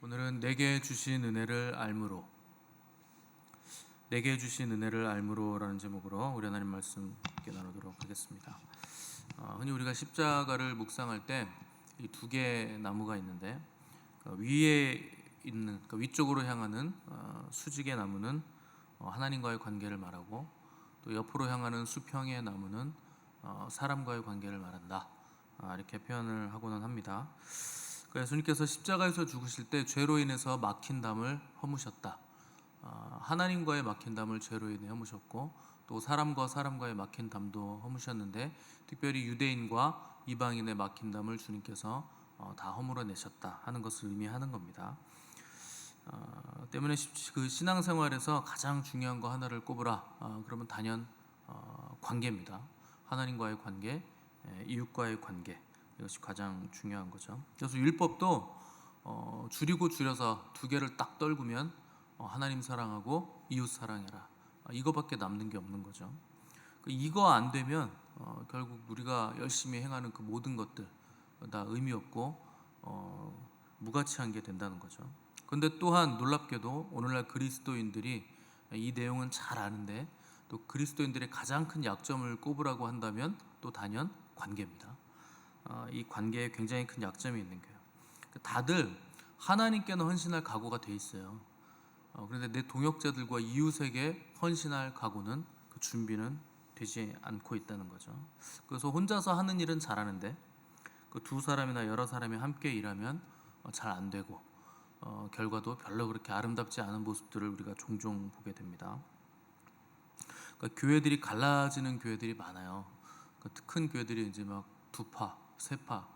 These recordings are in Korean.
오늘은 내게 주신 은혜를 알므로, 내게 주신 은혜를 알므로라는 제목으로 우리 하나님 말씀 함께 나누도록 하겠습니다. 흔히 우리가 십자가를 묵상할 때 이 두 개의 나무가 있는데, 위에 있는 위쪽으로 향하는 수직의 나무는 하나님과의 관계를 말하고, 또 옆으로 향하는 수평의 나무는 사람과의 관계를 말한다. 이렇게 표현을 하고는 합니다. 예수님께서 십자가에서 죽으실 때 죄로 인해서 막힌 담을 허무셨다. 하나님과의 막힌 담을 죄로 인해 허무셨고, 또 사람과의 막힌 담도 허무셨는데, 특별히 유대인과 이방인의 막힌 담을 주님께서 다 허물어내셨다 하는 것을 의미하는 겁니다. 때문에 그 신앙생활에서 가장 중요한 거 하나를 꼽으라. 그러면 단연 관계입니다. 하나님과의 관계, 이웃과의 관계, 이것이 가장 중요한 거죠. 그래서 율법도 줄이고 줄여서 두 개를 딱 떨구면 하나님 사랑하고 이웃 사랑해라, 이거밖에 남는 게 없는 거죠. 이거 안 되면 결국 우리가 열심히 행하는 그 모든 것들 다 의미 없고 무가치한 게 된다는 거죠. 그런데 또한 놀랍게도 오늘날 그리스도인들이 이 내용은 잘 아는데, 또 그리스도인들의 가장 큰 약점을 꼽으라고 한다면 또 단연 관계입니다. 이 관계에 굉장히 큰 약점이 있는 거예요. 다들 하나님께는 헌신할 각오가 돼 있어요. 그런데 내 동역자들과 이웃에게 헌신할 각오는, 그 준비는 되지 않고 있다는 거죠. 그래서 혼자서 하는 일은 잘하는데 그 두 사람이나 여러 사람이 함께 일하면 잘 안 되고, 결과도 별로 그렇게 아름답지 않은 모습들을 우리가 종종 보게 됩니다. 교회들이 갈라지는 교회들이 많아요. 큰 교회들이 이제 막 두 파, 세 파,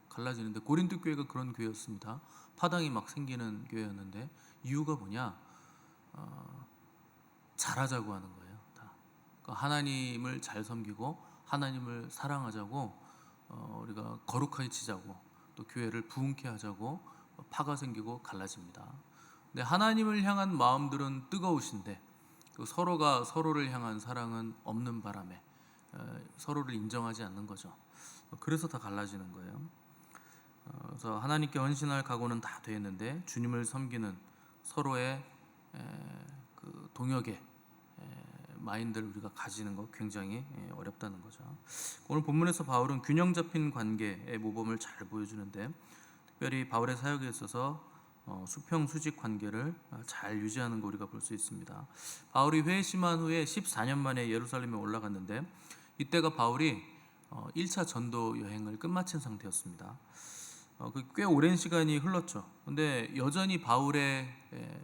갈라지는데, 고린도 교회가 그런 교회였습니다. 파당이 막 생기는 교회였는데, 이유가 뭐냐? 잘하자고 하는 거예요. 다. 하나님을 잘 섬기고 하나님을 사랑하자고, 우리가 거룩하게 지자고, 또 교회를 부흥케 하자고 파가 생기고 갈라집니다. 근데 하나님을 향한 마음들은 뜨거우신데, 서로가 서로를 향한 사랑은 없는 바람에 서로를 인정하지 않는 거죠. 그래서 다 갈라지는 거예요. 그래서 하나님께 헌신할 각오는 다 돼 있는데, 주님을 섬기는 서로의 그 동역의 마인드를 우리가 가지는 거 굉장히 어렵다는 거죠. 오늘 본문에서 바울은 균형 잡힌 관계의 모범을 잘 보여주는데, 특별히 바울의 사역에 있어서 수평 수직 관계를 잘 유지하는 거 우리가 볼 수 있습니다. 바울이 회심한 후에 14년 만에 예루살렘에 올라갔는데, 이때가 바울이 1차 전도 여행을 끝마친 상태였습니다. 꽤 오랜 시간이 흘렀죠. 근데 여전히 바울의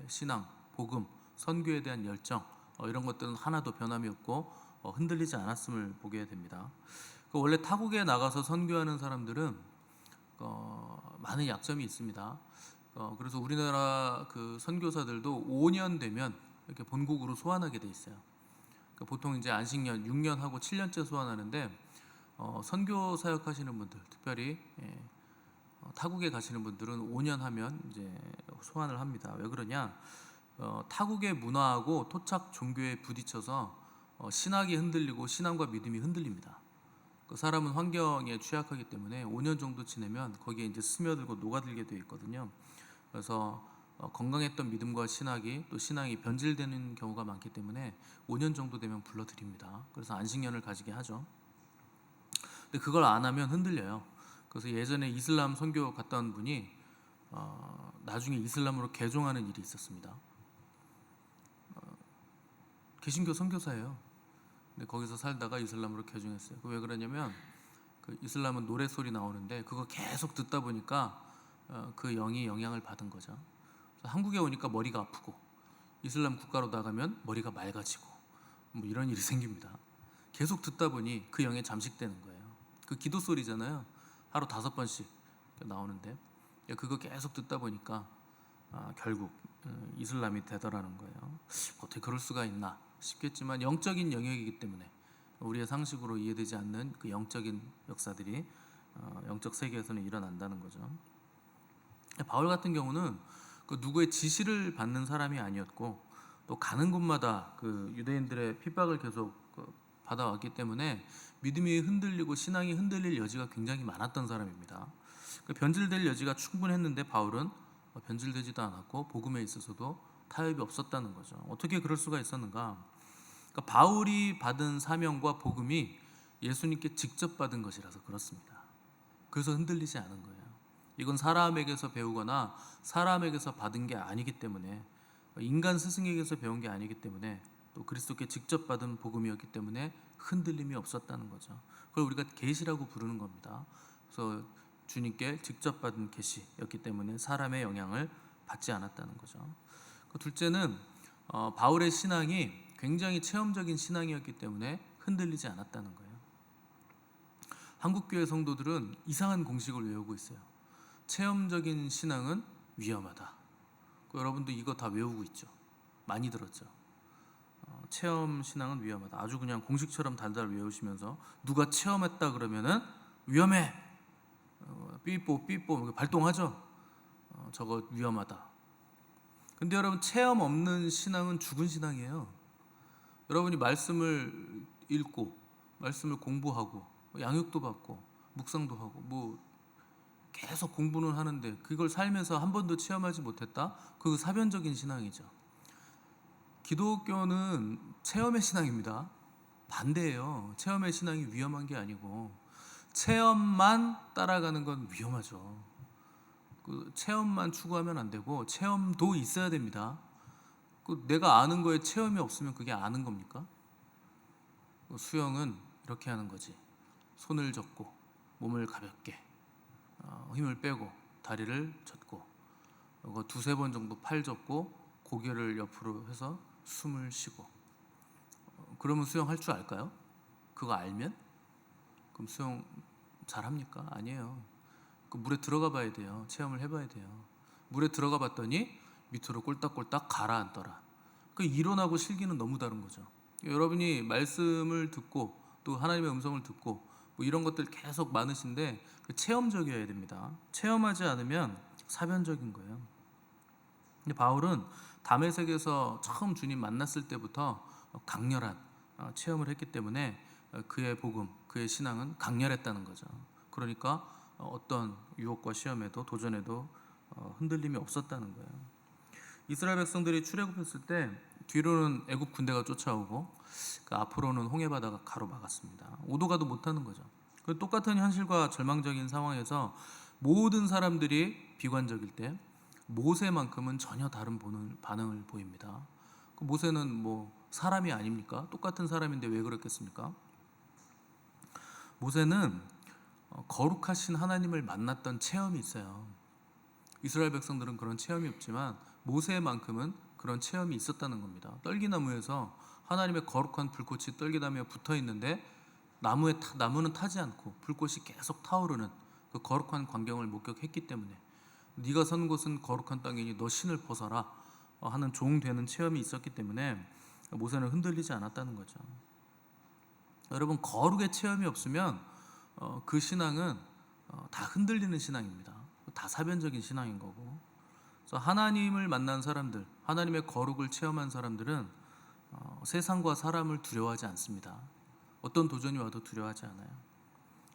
신앙, 복음, 선교에 대한 열정, 이런 것들은 하나도 변함이 없고 흔들리지 않았음을 보게 됩니다. 원래 타국에 나가서 선교하는 사람들은 많은 약점이 있습니다. 그래서 우리나라 그 선교사들도 5년 되면 이렇게 본국으로 소환하게 돼 있어요. 보통 이제 안식년 6년 하고 7년째 소환하는데, 선교 사역하시는 분들, 특별히 타국에 가시는 분들은 5년 하면 이제 소환을 합니다. 왜 그러냐? 타국의 문화하고 토착 종교에 부딪혀서 신학이 흔들리고 신앙과 믿음이 흔들립니다. 그 사람은 환경에 취약하기 때문에 5년 정도 지내면 거기에 이제 스며들고 녹아들게 되어 있거든요. 그래서 건강했던 믿음과 신학이, 또 신앙이 변질되는 경우가 많기 때문에 5년 정도 되면 불러드립니다. 그래서 안식년을 가지게 하죠. 근데 그걸 안 하면 흔들려요. 그래서 예전에 이슬람 선교 갔다 온 분이 나중에 이슬람으로 개종하는 일이 있었습니다. 개신교 선교사예요. 근데 거기서 살다가 이슬람으로 개종했어요. 왜 그러냐면, 그 이슬람은 노래 소리 나오는데 그거 계속 듣다 보니까 그 영이 영향을 받은 거죠. 한국에 오니까 머리가 아프고, 이슬람 국가로 나가면 머리가 맑아지고, 이런 일이 생깁니다. 계속 듣다 보니 그 영에 잠식되는 거예요. 그 기도 소리잖아요. 하루 5번씩 나오는데, 그거 계속 듣다 보니까 결국 이슬람이 되더라는 거예요. 어떻게 그럴 수가 있나 싶겠지만, 영적인 영역이기 때문에 우리의 상식으로 이해되지 않는 그 영적인 역사들이 영적 세계에서는 일어난다는 거죠. 바울 같은 경우는 그 누구의 지시를 받는 사람이 아니었고, 또 가는 곳마다 그 유대인들의 핍박을 계속 받아왔기 때문에 믿음이 흔들리고 신앙이 흔들릴 여지가 굉장히 많았던 사람입니다. 변질될 여지가 충분했는데 바울은 변질되지도 않았고 복음에 있어서도 타협이 없었다는 거죠. 어떻게 그럴 수가 있었는가? 그러니까 바울이 받은 사명과 복음이 예수님께 직접 받은 것이라서 그렇습니다. 그래서 흔들리지 않은 거예요. 이건 사람에게서 배우거나 사람에게서 받은 게 아니기 때문에, 인간 스승에게서 배운 게 아니기 때문에, 또 그리스도께 직접 받은 복음이었기 때문에 흔들림이 없었다는 거죠. 그걸 우리가 계시라고 부르는 겁니다. 그래서 주님께 직접 받은 계시였기 때문에 사람의 영향을 받지 않았다는 거죠. 둘째는 바울의 신앙이 굉장히 체험적인 신앙이었기 때문에 흔들리지 않았다는 거예요. 한국교회 성도들은 이상한 공식을 외우고 있어요. 체험적인 신앙은 위험하다. 여러분도 이거 다 외우고 있죠. 많이 들었죠. 체험 신앙은 위험하다. 아주 그냥 공식처럼 달달 외우시면서 누가 체험했다 그러면은 위험해. 삐뽀 삐뽀 발동하죠. 저거 위험하다. 근데 여러분, 체험 없는 신앙은 죽은 신앙이에요. 여러분이 말씀을 읽고 말씀을 공부하고 양육도 받고 묵상도 하고 뭐 계속 공부는 하는데 그걸 살면서 한 번도 체험하지 못했다? 그 사변적인 신앙이죠. 기독교는 체험의 신앙입니다. 반대예요. 체험의 신앙이 위험한 게 아니고 체험만 따라가는 건 위험하죠. 그 체험만 추구하면 안 되고 체험도 있어야 됩니다. 그 내가 아는 거에 체험이 없으면 그게 아는 겁니까? 수영은 이렇게 하는 거지. 손을 젓고 몸을 가볍게 힘을 빼고 다리를 젓고 두세 번 정도 팔 접고 고개를 옆으로 해서 숨을 쉬고. 그러면 수영할 줄 알까요? 그거 알면? 그럼 수영 잘합니까? 아니에요. 그 물에 들어가 봐야 돼요. 체험을 해봐야 돼요. 물에 들어가 봤더니 밑으로 꼴딱꼴딱 가라앉더라. 그 이론하고 실기는 너무 다른 거죠. 여러분이 말씀을 듣고 또 하나님의 음성을 듣고 뭐 이런 것들 계속 많으신데 체험적이어야 됩니다. 체험하지 않으면 사변적인 거예요. 근데 바울은 다메섹에서 처음 주님 만났을 때부터 강렬한 체험을 했기 때문에 그의 복음, 그의 신앙은 강렬했다는 거죠. 그러니까 어떤 유혹과 시험에도 도전에도 흔들림이 없었다는 거예요. 이스라엘 백성들이 출애굽했을 때 뒤로는 애굽 군대가 쫓아오고 앞으로는 홍해 바다가 가로막았습니다. 오도 가도 못하는 거죠. 똑같은 현실과 절망적인 상황에서 모든 사람들이 비관적일 때 모세만큼은 전혀 다른 반응을 보입니다. 모세는 뭐 사람이 아닙니까? 똑같은 사람인데 왜 그렇겠습니까? 모세는 거룩하신 하나님을 만났던 체험이 있어요. 이스라엘 백성들은 그런 체험이 없지만 모세만큼은 그런 체험이 있었다는 겁니다. 떨기나무에서 하나님의 거룩한 불꽃이 떨기나무에 붙어 있는데 나무는 타지 않고 불꽃이 계속 타오르는 그 거룩한 광경을 목격했기 때문에 네가 선 곳은 거룩한 땅이니 너 신을 벗어라 하는 종 되는 체험이 있었기 때문에 모세는 흔들리지 않았다는 거죠. 여러분, 거룩의 체험이 없으면 그 신앙은 다 흔들리는 신앙입니다. 다 사변적인 신앙인 거고. 그래서 하나님을 만난 사람들, 하나님의 거룩을 체험한 사람들은 세상과 사람을 두려워하지 않습니다. 어떤 도전이 와도 두려워하지 않아요.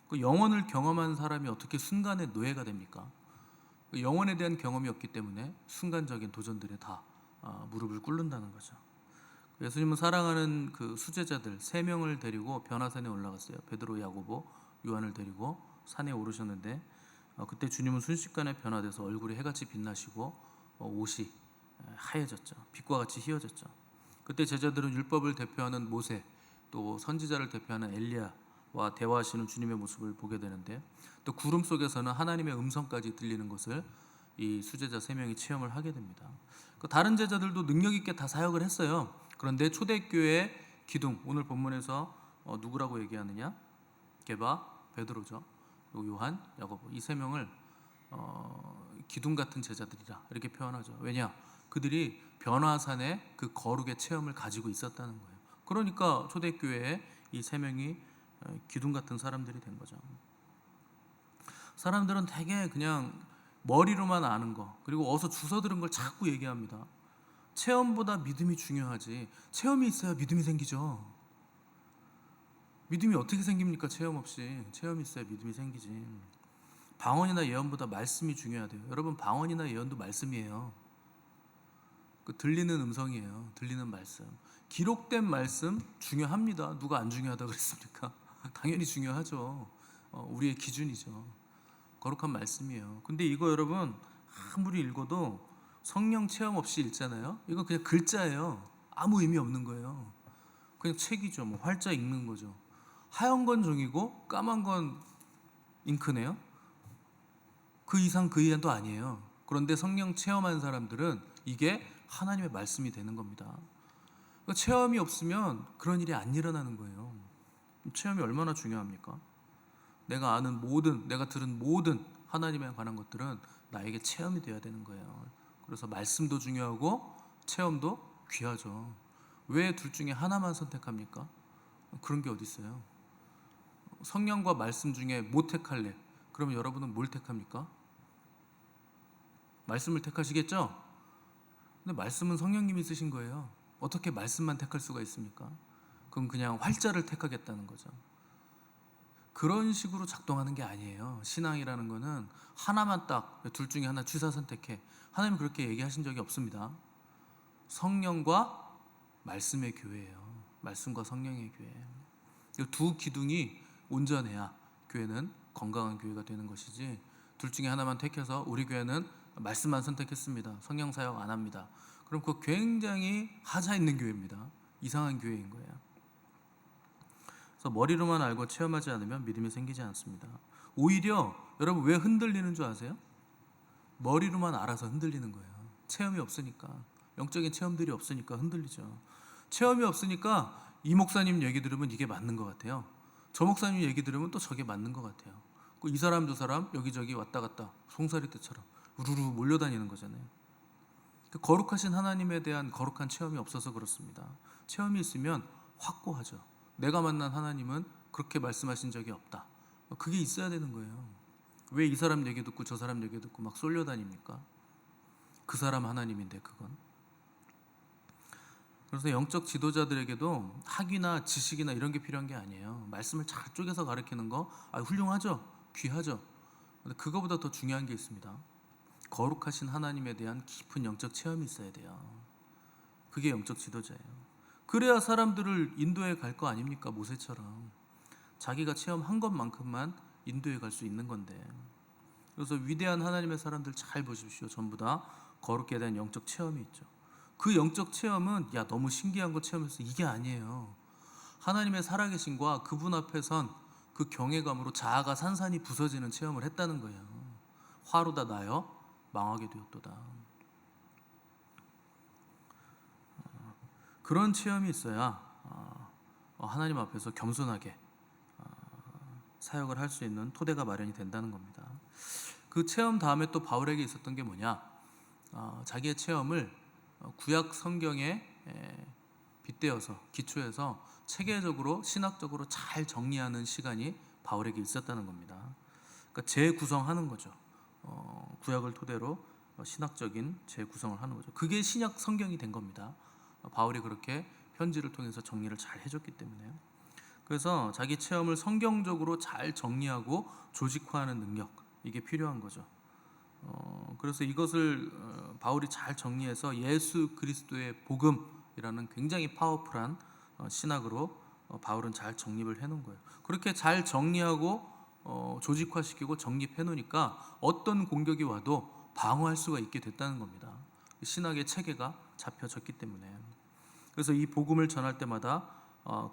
그 영혼을 경험한 사람이 어떻게 순간의 노예가 됩니까? 그 영혼에 대한 경험이 없기 때문에 순간적인 도전들에 다 무릎을 꿇는다는 거죠. 예수님은 사랑하는 그 수제자들 3명을 데리고 변화산에 올라갔어요. 베드로, 야고보, 요한을 데리고 산에 오르셨는데 그때 주님은 순식간에 변화돼서 얼굴이 해같이 빛나시고 옷이 하얘졌죠. 빛과 같이 희어졌죠. 그때 제자들은 율법을 대표하는 모세, 또 선지자를 대표하는 엘리야와 대화하시는 주님의 모습을 보게 되는데, 또 구름 속에서는 하나님의 음성까지 들리는 것을 이 수제자 3명이 체험을 하게 됩니다. 다른 제자들도 능력 있게 다 사역을 했어요. 그런데 초대교회의 기둥, 오늘 본문에서 누구라고 얘기하느냐? 게바, 베드로죠. 그리고 요한, 야고보, 이 3명을 기둥 같은 제자들이라 이렇게 표현하죠. 왜냐? 그들이 변화산의 그 거룩의 체험을 가지고 있었다는 거예요. 그러니까 초대교회에 이 3명이 기둥 같은 사람들이 된 거죠. 사람들은 되게 그냥 머리로만 아는 거, 그리고 어서 주워 들은 걸 자꾸 얘기합니다. 체험보다 믿음이 중요하지. 체험이 있어야 믿음이 생기죠. 믿음이 어떻게 생깁니까? 체험 없이. 체험이 있어야 믿음이 생기지. 방언이나 예언보다 말씀이 중요하대요. 여러분, 방언이나 예언도 말씀이에요. 그 들리는 음성이에요. 들리는 말씀. 기록된 말씀 중요합니다. 누가 안 중요하다 그랬습니까? 당연히 중요하죠. 우리의 기준이죠. 거룩한 말씀이에요. 근데 이거 여러분 아무리 읽어도 성령 체험 없이 읽잖아요. 이거 그냥 글자예요. 아무 의미 없는 거예요. 그냥 책이죠. 뭐 활자 읽는 거죠. 하얀 건 종이고 까만 건 잉크네요. 그 이상 그 이하도 아니에요. 그런데 성령 체험한 사람들은 이게 하나님의 말씀이 되는 겁니다. 그러니까 체험이 없으면 그런 일이 안 일어나는 거예요. 체험이 얼마나 중요합니까? 내가 아는 모든, 내가 들은 모든 하나님에 관한 것들은 나에게 체험이 되어야 되는 거예요. 그래서 말씀도 중요하고 체험도 귀하죠. 왜 둘 중에 하나만 선택합니까? 그런 게 어디 있어요? 성령과 말씀 중에 뭐 택할래? 그러면 여러분은 뭘 택합니까? 말씀을 택하시겠죠? 근데 말씀은 성령님이 쓰신 거예요. 어떻게 말씀만 택할 수가 있습니까? 그럼 그냥 활자를 택하겠다는 거죠. 그런 식으로 작동하는 게 아니에요. 신앙이라는 거는 하나만 딱 둘 중에 하나 취사 선택해. 하나님 그렇게 얘기하신 적이 없습니다. 성령과 말씀의 교회예요. 말씀과 성령의 교회. 이 두 기둥이 온전해야 교회는 건강한 교회가 되는 것이지, 둘 중에 하나만 택해서 우리 교회는 말씀만 선택했습니다. 성령 사역 안 합니다. 그럼 그거 굉장히 하자 있는 교회입니다. 이상한 교회인 거예요. 그래서 머리로만 알고 체험하지 않으면 믿음이 생기지 않습니다. 오히려 여러분 왜 흔들리는 줄 아세요? 머리로만 알아서 흔들리는 거예요. 체험이 없으니까, 영적인 체험들이 없으니까 흔들리죠. 체험이 없으니까 이 목사님 얘기 들으면 이게 맞는 것 같아요. 저 목사님 얘기 들으면 또 저게 맞는 것 같아요. 이 사람 저 사람 여기저기 왔다 갔다 송사리 떼처럼 우르르 몰려다니는 거잖아요. 거룩하신 하나님에 대한 거룩한 체험이 없어서 그렇습니다. 체험이 있으면 확고하죠. 내가 만난 하나님은 그렇게 말씀하신 적이 없다. 그게 있어야 되는 거예요. 왜 이 사람 얘기 듣고 저 사람 얘기 듣고 막 쏠려다닙니까? 그 사람 하나님인데 그건. 그래서 영적 지도자들에게도 학위나 지식이나 이런 게 필요한 게 아니에요. 말씀을 잘 쪼개서 가르치는 거 훌륭하죠. 귀하죠. 근데 그거보다 더 중요한 게 있습니다. 거룩하신 하나님에 대한 깊은 영적 체험이 있어야 돼요. 그게 영적 지도자예요. 그래야 사람들을 인도해 갈 거 아닙니까? 모세처럼 자기가 체험한 것만큼만 인도해 갈 수 있는 건데. 그래서 위대한 하나님의 사람들 잘 보십시오. 전부 다 거룩에 대한 영적 체험이 있죠. 그 영적 체험은 너무 신기한 거 체험해서 이게 아니에요. 하나님의 살아계심과 그분 앞에 선 그 경외감으로 자아가 산산이 부서지는 체험을 했다는 거예요. 화로다 나여 망하게 되었도다. 그런 체험이 있어야 하나님 앞에서 겸손하게 사역을 할 수 있는 토대가 마련이 된다는 겁니다. 그 체험 다음에 또 바울에게 있었던 게 뭐냐? 자기의 체험을 구약 성경에 빗대어서 기초해서 체계적으로 신학적으로 잘 정리하는 시간이 바울에게 있었다는 겁니다. 그러니까 재구성하는 거죠. 구약을 토대로 신학적인 재구성을 하는 거죠. 그게 신약 성경이 된 겁니다. 바울이 그렇게 편지를 통해서 정리를 잘 해줬기 때문에요. 그래서 자기 체험을 성경적으로 잘 정리하고 조직화하는 능력, 이게 필요한 거죠. 그래서 이것을 바울이 잘 정리해서 예수 그리스도의 복음이라는 굉장히 파워풀한 신학으로 바울은 잘 정립을 해놓은 거예요. 그렇게 잘 정리하고 조직화시키고 정립해 놓으니까 어떤 공격이 와도 방어할 수가 있게 됐다는 겁니다. 신학의 체계가 잡혀졌기 때문에. 그래서 이 복음을 전할 때마다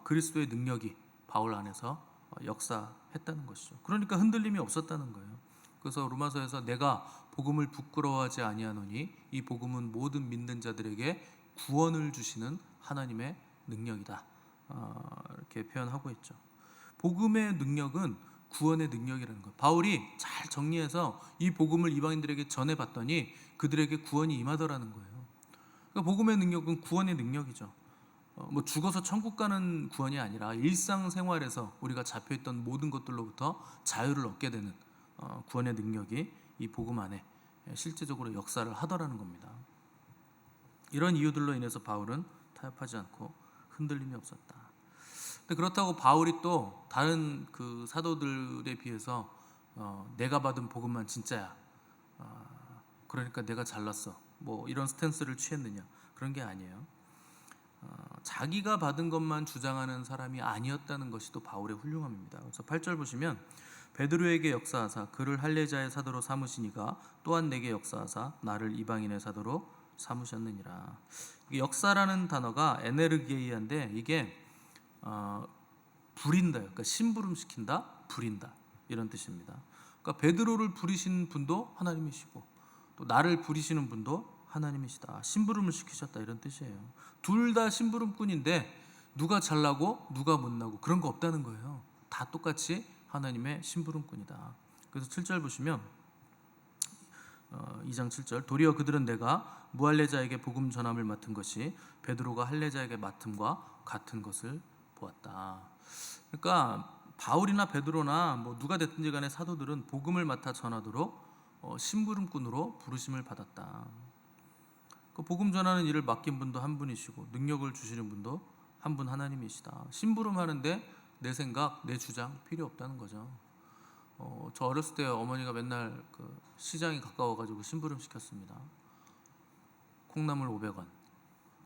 그리스도의 능력이 바울 안에서 역사했다는 것이죠. 그러니까 흔들림이 없었다는 거예요. 그래서 로마서에서 내가 복음을 부끄러워하지 아니하노니 이 복음은 모든 믿는 자들에게 구원을 주시는 하나님의 능력이다. 이렇게 표현하고 있죠. 복음의 능력은 구원의 능력이라는 것. 바울이 잘 정리해서 이 복음을 이방인들에게 전해봤더니 그들에게 구원이 임하더라는 거예요. 그러니까 복음의 능력은 구원의 능력이죠. 죽어서 천국 가는 구원이 아니라 일상생활에서 우리가 잡혀있던 모든 것들로부터 자유를 얻게 되는 구원의 능력이 이 복음 안에 실제적으로 역사를 하더라는 겁니다. 이런 이유들로 인해서 바울은 타협하지 않고 흔들림이 없었다. 근데 그렇다고 바울이 또 다른 그 사도들에 비해서 내가 받은 복음만 진짜야. 그러니까 내가 잘났어. 뭐 이런 스탠스를 취했느냐? 그런 게 아니에요. 자기가 받은 것만 주장하는 사람이 아니었다는 것이 또 바울의 훌륭함입니다. 그래서 8절 보시면 베드로에게 역사하사 그를 할례자의 사도로 삼으시니가 또한 내게 역사하사 나를 이방인의 사도로 삼으셨느니라. 역사라는 단어가 에네르게이아인데 이게 부린다, 그러니까 심부름시킨다, 부린다 이런 뜻입니다. 그러니까 베드로를 부리신 분도 하나님이시고 또 나를 부리시는 분도 하나님이시다. 심부름을 시키셨다 이런 뜻이에요. 둘 다 심부름꾼인데 누가 잘나고 누가 못나고 그런 거 없다는 거예요. 다 똑같이 하나님의 심부름꾼이다. 그래서 7절 보시면 2장 7절 도리어 그들은 내가 무할례자에게 복음 전함을 맡은 것이 베드로가 할례자에게 맡음과 같은 것을 보았다. 그러니까 바울이나 베드로나 뭐 누가 됐든지 간에 사도들은 복음을 맡아 전하도록 심부름꾼으로 부르심을 받았다. 그 복음 전하는 일을 맡긴 분도 한 분이시고 능력을 주시는 분도 한 분 하나님이시다. 심부름하는데 내 생각, 내 주장 필요 없다는 거죠. 저 어렸을 때 어머니가 맨날 그 시장이 가까워가지고 심부름 시켰습니다. 콩나물 500원,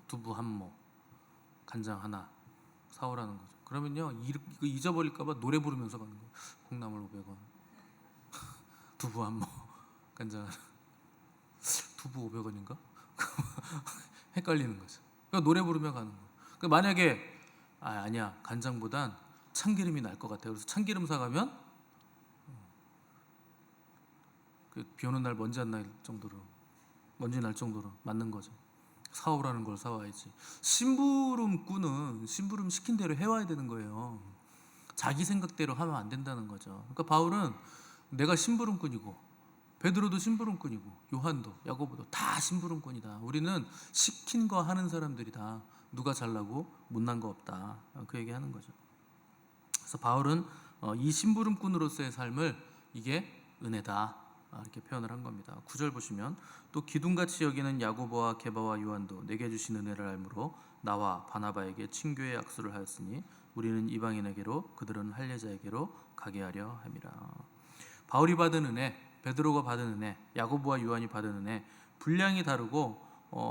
두부 한 모, 간장 하나 사오라는 거죠. 그러면요 이거 잊어버릴까봐 노래 부르면서 가는 거예요. 콩나물 500원, 두부 한 모, 간장 하나. 두부 500원인가? 헷갈리는 거죠. 그러니까 노래 부르며 가는 거예요. 그러니까 만약에 아니야 간장보단 참기름이 날 것 같아요. 그래서 참기름 사가면 비 오는 날 먼지 안 날 정도로 먼지 날 정도로 맞는 거죠. 사오라는 걸 사와야지. 심부름꾼은 심부름 시킨 대로 해와야 되는 거예요. 자기 생각대로 하면 안 된다는 거죠. 그러니까 바울은 내가 심부름꾼이고 베드로도 심부름꾼이고 요한도 야고보도 다 심부름꾼이다. 우리는 시킨 거 하는 사람들이다. 누가 잘나고 못난 거 없다. 그 얘기하는 거죠. 그래서 바울은 이 심부름꾼으로서의 삶을 이게 은혜다 이렇게 표현을 한 겁니다. 9절 보시면 또 기둥같이 여기는 야고보와 게바와 요한도 내게 주신 은혜를 알므로 나와 바나바에게 친교의 약수를 하였으니 우리는 이방인에게로 그들은 할례자에게로 가게 하려 함이라. 바울이 받은 은혜, 베드로가 받은 은혜, 야고보와 요한이 받은 은혜 분량이 다르고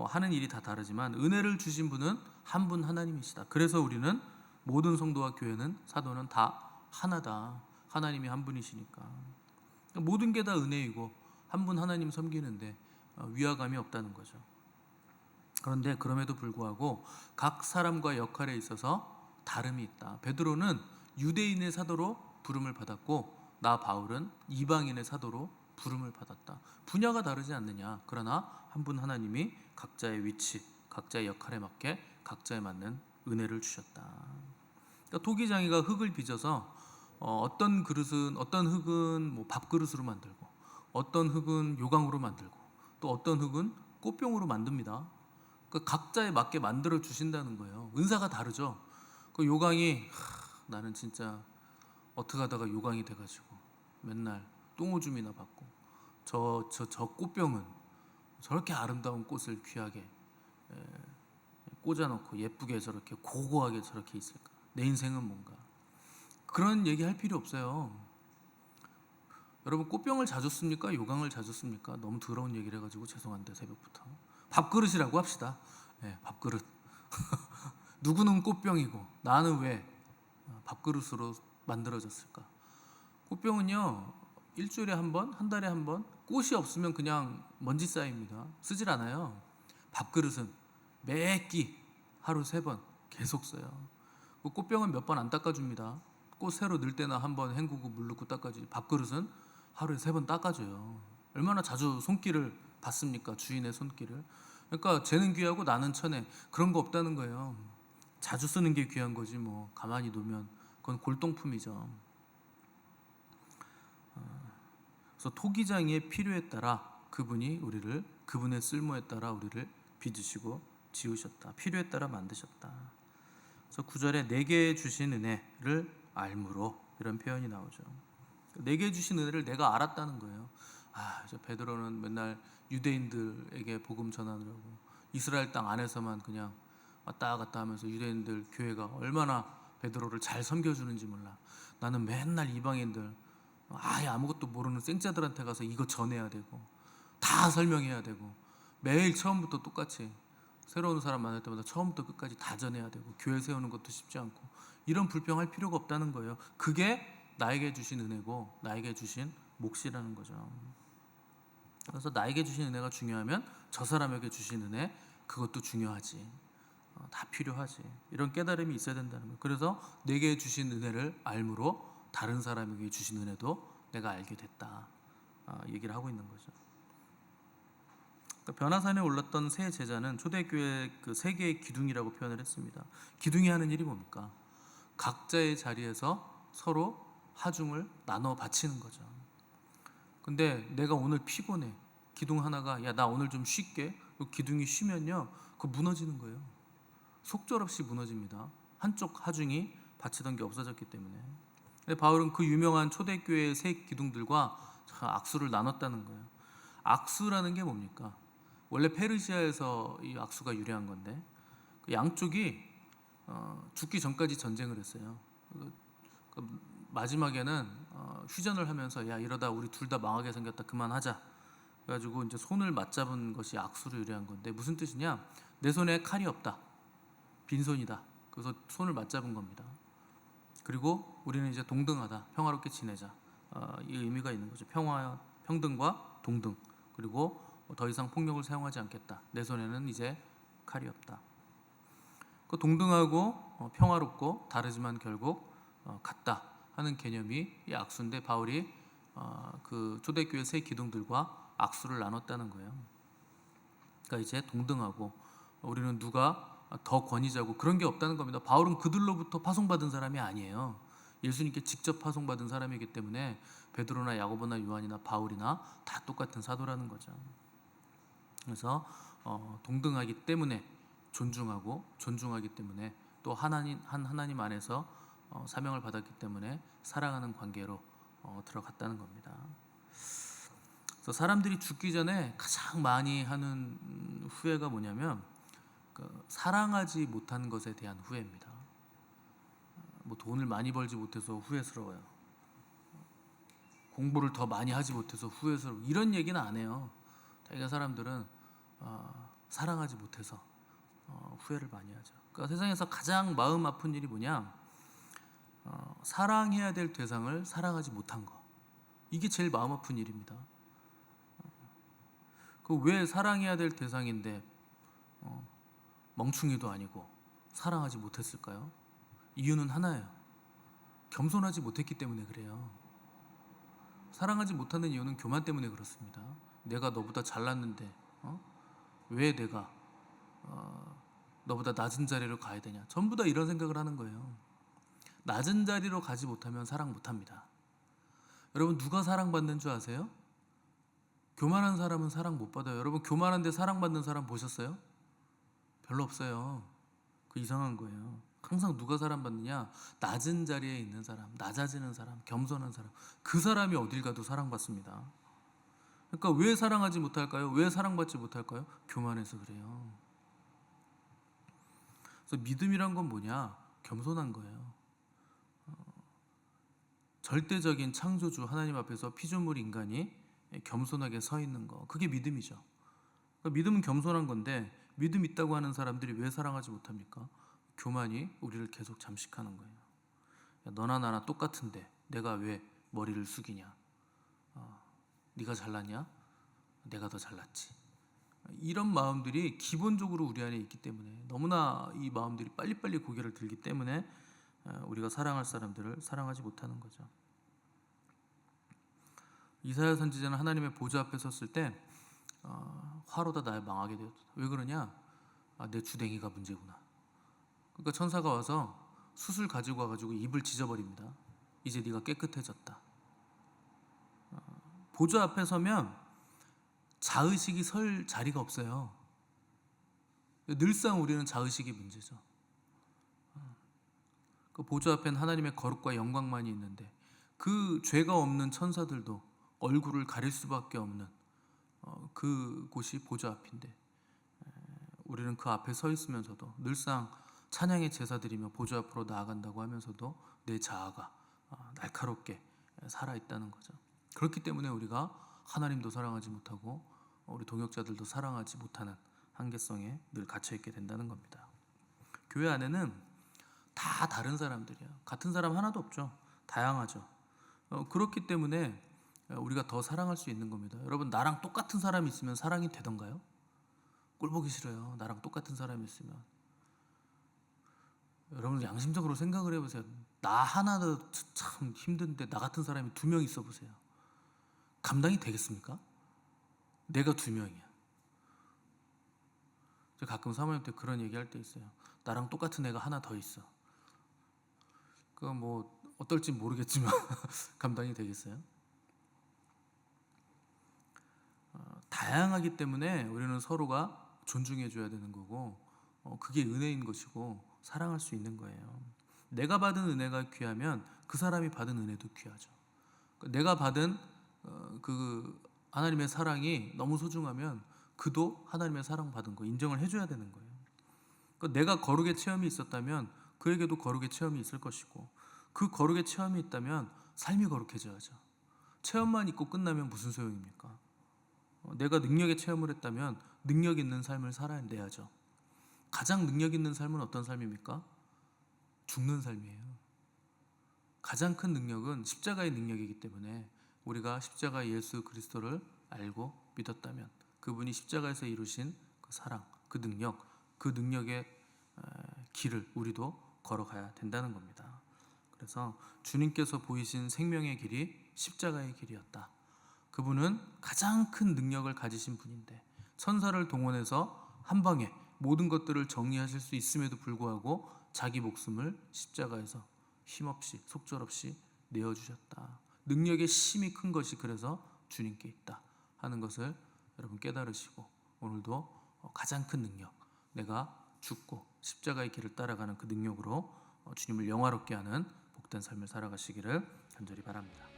하는 일이 다 다르지만 은혜를 주신 분은 한 분 하나님이시다. 그래서 우리는 모든 성도와 교회는 사도는 다 하나다. 하나님이 한 분이시니까 모든 게 다 은혜이고 한 분 하나님 섬기는데 위화감이 없다는 거죠. 그런데 그럼에도 불구하고 각 사람과 역할에 있어서 다름이 있다. 베드로는 유대인의 사도로 부름을 받았고 나 바울은 이방인의 사도로 부름을 받았다. 분야가 다르지 않느냐. 그러나 한 분 하나님이 각자의 위치, 각자의 역할에 맞게 각자에 맞는 은혜를 주셨다. 그러니까 토기장이가 흙을 빚어서 어떤 흙은 뭐 밥그릇으로 만들고 어떤 흙은 요강으로 만들고 또 어떤 흙은 꽃병으로 만듭니다. 그러니까 각자에 맞게 만들어 주신다는 거예요. 은사가 다르죠. 그 요강이 나는 진짜 어떻게 하다가 요강이 돼가지고 맨날 똥오줌이나 받고 저 꽃병은 저렇게 아름다운 꽃을 귀하게 꽂아놓고 예쁘게 저렇게 고고하게 저렇게 있을까? 내 인생은 뭔가? 그런 얘기 할 필요 없어요. 여러분 꽃병을 자주 씁니까? 요강을 자주 씁니까? 너무 더러운 얘기를 해가지고 죄송한데 새벽부터 밥그릇이라고 합시다. 밥그릇. 누구는 꽃병이고 나는 왜 밥그릇으로 만들어졌을까? 꽃병은요 일주일에 한 번, 한 달에 한 번 꽃이 없으면 그냥 먼지 쌓입니다. 쓰질 않아요. 밥그릇은 매끼 하루 3번 계속 써요. 그 꽃병은 몇 번 안 닦아줍니다. 꽃 새로 넣을 때나 한 번 헹구고 물 넣고 닦아주지. 밥그릇은 하루에 3번 닦아줘요. 얼마나 자주 손길을 받습니까? 주인의 손길을. 그러니까 쟤는 귀하고 나는 천해. 그런 거 없다는 거예요. 자주 쓰는 게 귀한 거지 뭐 가만히 놓으면 그건 골동품이죠. 그래서 토기장의 필요에 따라 그분의 쓸모에 따라 우리를 빚으시고 지으셨다. 필요에 따라 만드셨다. 그래서 9절에 내게 주신 은혜를 알므로 이런 표현이 나오죠. 내게 주신 은혜를 내가 알았다는 거예요. 저 베드로는 맨날 유대인들에게 복음 전하느라고 이스라엘 땅 안에서만 그냥 왔다 갔다 하면서 유대인들 교회가 얼마나 베드로를 잘 섬겨주는지 몰라. 나는 맨날 이방인들 아예 아무것도 모르는 생짜들한테 가서 이거 전해야 되고 다 설명해야 되고 매일 처음부터 똑같이 새로운 사람 만날 때마다 처음부터 끝까지 다 전해야 되고 교회 세우는 것도 쉽지 않고 이런 불평할 필요가 없다는 거예요. 그게 나에게 주신 은혜고 나에게 주신 몫이라는 거죠. 그래서 나에게 주신 은혜가 중요하면 저 사람에게 주신 은혜 그것도 중요하지. 다 필요하지. 이런 깨달음이 있어야 된다는 거예요. 그래서 내게 주신 은혜를 알므로 다른 사람에게 주신 은혜도 내가 알게 됐다. 얘기를 하고 있는 거죠. 그러니까 변화산에 올랐던 세 제자는 초대교회 그 세 개의 기둥이라고 표현을 했습니다. 기둥이 하는 일이 뭡니까? 각자의 자리에서 서로 하중을 나눠 바치는 거죠. 근데 내가 오늘 피곤해. 기둥 하나가 야 나 오늘 좀 쉴게. 기둥이 쉬면요, 그거 무너지는 거예요. 속절없이 무너집니다. 한쪽 하중이 바치던 게 없어졌기 때문에. 근데 바울은 그 유명한 초대교회의 세 기둥들과 악수를 나눴다는 거예요. 악수라는 게 뭡니까? 원래 페르시아에서 이 악수가 유래한 건데 그 양쪽이 죽기 전까지 전쟁을 했어요. 마지막에는 휴전을 하면서 야 이러다 우리 둘 다 망하게 생겼다 그만하자. 그래가지고 이제 손을 맞잡은 것이 악수로 유래한 건데 무슨 뜻이냐? 내 손에 칼이 없다. 빈손이다. 그래서 손을 맞잡은 겁니다. 그리고 우리는 이제 동등하다. 평화롭게 지내자. 이 의미가 있는 거죠. 평화, 평등과 동등. 그리고 더 이상 폭력을 사용하지 않겠다. 내 손에는 이제 칼이 없다. 그 동등하고 평화롭고 다르지만 결국 같다 하는 개념이 이 악수인데 바울이 그 초대교회 세 기둥들과 악수를 나눴다는 거예요. 그러니까 이제 동등하고 우리는 누가 더 권위자고 그런 게 없다는 겁니다. 바울은 그들로부터 파송받은 사람이 아니에요. 예수님께 직접 파송받은 사람이기 때문에 베드로나 야고보나 요한이나 바울이나 다 똑같은 사도라는 거죠. 그래서 동등하기 때문에 존중하고 존중하기 때문에 또 하나님 안에서 사명을 받았기 때문에 사랑하는 관계로 들어갔다는 겁니다. 그래서 사람들이 죽기 전에 가장 많이 하는 후회가 뭐냐면 사랑하지 못한 것에 대한 후회입니다. 뭐 돈을 많이 벌지 못해서 후회스러워요. 공부를 더 많이 하지 못해서 후회스러워. 이런 얘기는 안 해요. 대개 사람들은 사랑하지 못해서 후회를 많이 하죠. 그러니까 세상에서 가장 마음 아픈 일이 뭐냐? 사랑해야 될 대상을 사랑하지 못한 거. 이게 제일 마음 아픈 일입니다. 그 왜 사랑해야 될 대상인데 멍충이도 아니고 사랑하지 못했을까요? 이유는 하나예요. 겸손하지 못했기 때문에 그래요. 사랑하지 못하는 이유는 교만 때문에 그렇습니다. 내가 너보다 잘났는데 왜 내가 너보다 낮은 자리로 가야 되냐. 전부 다 이런 생각을 하는 거예요. 낮은 자리로 가지 못하면 사랑 못합니다. 여러분 누가 사랑받는 줄 아세요? 교만한 사람은 사랑 못 받아요. 여러분 교만한데 사랑받는 사람 보셨어요? 별로 없어요. 그 이상한 거예요. 항상 누가 사랑받느냐? 낮은 자리에 있는 사람, 낮아지는 사람, 겸손한 사람. 그 사람이 어딜 가도 사랑받습니다. 그러니까 왜 사랑하지 못할까요? 왜 사랑받지 못할까요? 교만해서 그래요. 그래서 믿음이란 건 뭐냐? 겸손한 거예요. 절대적인 창조주 하나님 앞에서 피조물 인간이 겸손하게 서 있는 거. 그게 믿음이죠. 그러니까 믿음은 겸손한 건데 믿음 있다고 하는 사람들이 왜 사랑하지 못합니까? 교만이 우리를 계속 잠식하는 거예요. 야, 너나 나나 똑같은데 내가 왜 머리를 숙이냐? 네가 잘났냐? 내가 더 잘났지. 이런 마음들이 기본적으로 우리 안에 있기 때문에 너무나 이 마음들이 빨리빨리 고개를 들기 때문에 우리가 사랑할 사람들을 사랑하지 못하는 거죠. 이사야 선지자는 하나님의 보좌 앞에 섰을 때 화로다 날 망하게 되었다. 왜 그러냐? 내 주댕이가 문제구나. 그러니까 천사가 와서 숯을 가지고 와가지고 입을 찢어버립니다. 이제 네가 깨끗해졌다. 보좌 앞에 서면 자의식이 설 자리가 없어요. 늘상 우리는 자의식이 문제죠. 그 보좌 앞엔 하나님의 거룩과 영광만이 있는데 그 죄가 없는 천사들도 얼굴을 가릴 수밖에 없는 그곳이 보좌 앞인데 우리는 그 앞에 서 있으면서도 늘상 찬양의 제사 드리며 보좌 앞으로 나아간다고 하면서도 내 자아가 날카롭게 살아 있다는 거죠. 그렇기 때문에 우리가 하나님도 사랑하지 못하고 우리 동역자들도 사랑하지 못하는 한계성에 늘 갇혀 있게 된다는 겁니다. 교회 안에는 다 다른 사람들이야. 같은 사람 하나도 없죠. 다양하죠. 그렇기 때문에 우리가 더 사랑할 수 있는 겁니다. 여러분, 나랑 똑같은 사람이 있으면 사랑이 되던가요? 꼴 보기 싫어요. 나랑 똑같은 사람이 있으면. 여러분, 양심적으로 생각을 해보세요. 나 하나도 참 힘든데 나 같은 사람이 2명 있어 보세요. 감당이 되겠습니까? 내가 2명이야. 제가 가끔 사모님 때 그런 얘기할 때 있어요. 나랑 똑같은 애가 하나 더 있어. 그거 뭐 어떨지 모르겠지만 감당이 되겠어요? 다양하기 때문에 우리는 서로가 존중해 줘야 되는 거고, 그게 은혜인 것이고 사랑할 수 있는 거예요. 내가 받은 은혜가 귀하면 그 사람이 받은 은혜도 귀하죠. 내가 받은 그 하나님의 사랑이 너무 소중하면 그도 하나님의 사랑 받은 거 인정을 해줘야 되는 거예요. 내가 거룩의 체험이 있었다면 그에게도 거룩의 체험이 있을 것이고, 그 거룩의 체험이 있다면 삶이 거룩해져야죠. 체험만 있고 끝나면 무슨 소용입니까? 내가 능력의 체험을 했다면 능력 있는 삶을 살아내야죠. 가장 능력 있는 삶은 어떤 삶입니까? 죽는 삶이에요. 가장 큰 능력은 십자가의 능력이기 때문에 우리가 십자가 예수 그리스도를 알고 믿었다면 그분이 십자가에서 이루신 그 사랑, 그 능력, 그 능력의 길을 우리도 걸어가야 된다는 겁니다. 그래서 주님께서 보이신 생명의 길이 십자가의 길이었다. 그분은 가장 큰 능력을 가지신 분인데 천사를 동원해서 한 방에 모든 것들을 정리하실 수 있음에도 불구하고 자기 목숨을 십자가에서 힘없이 속절없이 내어주셨다. 능력의 심이 큰 것이 그래서 주님께 있다 하는 것을 여러분 깨달으시고 오늘도 가장 큰 능력, 내가 죽고 십자가의 길을 따라가는 그 능력으로 주님을 영화롭게 하는 복된 삶을 살아가시기를 간절히 바랍니다.